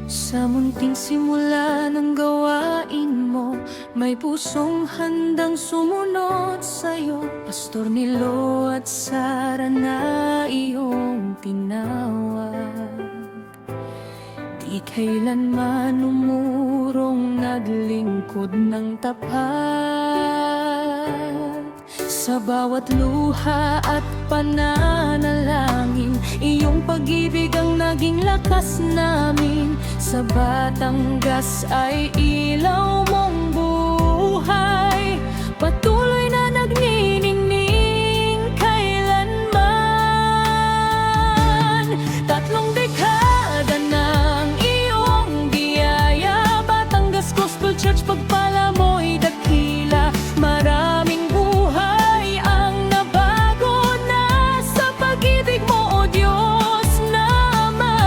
Sa munting simula ng gawain mo, may pusong handang sumunod sa'yo. Pastor Nilo at Sara na iyong tinawag. Di kailanman umurong naglingkod ng tapat. Sa bawat luha at pananalangin, iyong pag-ibig ang naging lakas namin. Sa Batangas ay ilaw mong buhay, patuloy na nagniningning kailanman. 3 dekada ng iyong biyaya, Batangas Gospel Church, pagpala mo'y dakila. Maraming buhay ang nabago na sa pag-ibig mo, O Diyos naman.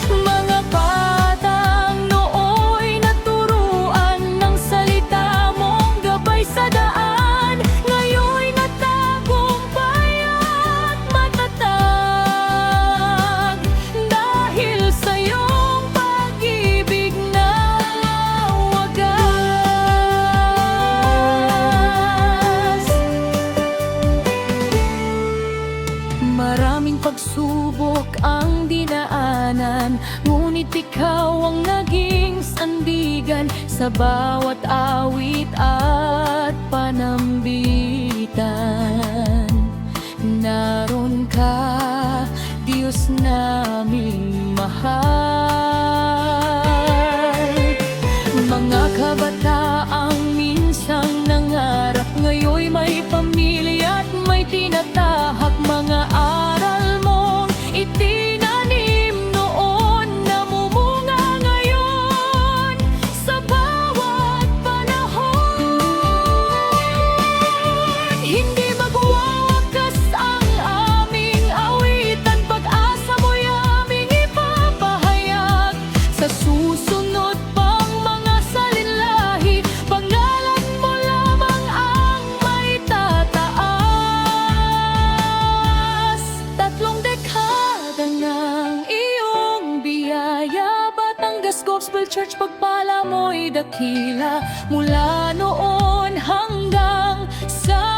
Mga batang nooy naturuan ng salita mong gabay sa daan, ngayon'y natagumpay at matatag dahil sa iyong pag-ibig na wagas. Maraming pagsubok ang dinaanan, ngunit ikaw ang naging sandigan. Sa bawat awit at panambitan, naroon ka, Diyos naming mahal. Mga kabataang minsang nangarap, ngayon'y may pamilya at may tinatahak. Mga aral mong itinanim noon, namumunga ngayon sa bawat panahon. Hindi magwawakas ang aming awitan, pag-asa mo'y aming ipapahayag. Sa susunod pang mga salinlahi, pangalan mo lamang ang may tataas. 3 dekada ng iyong biyaya, Batangas Gospel Church, pagpala mo'y dakila. Mula noon hanggang sa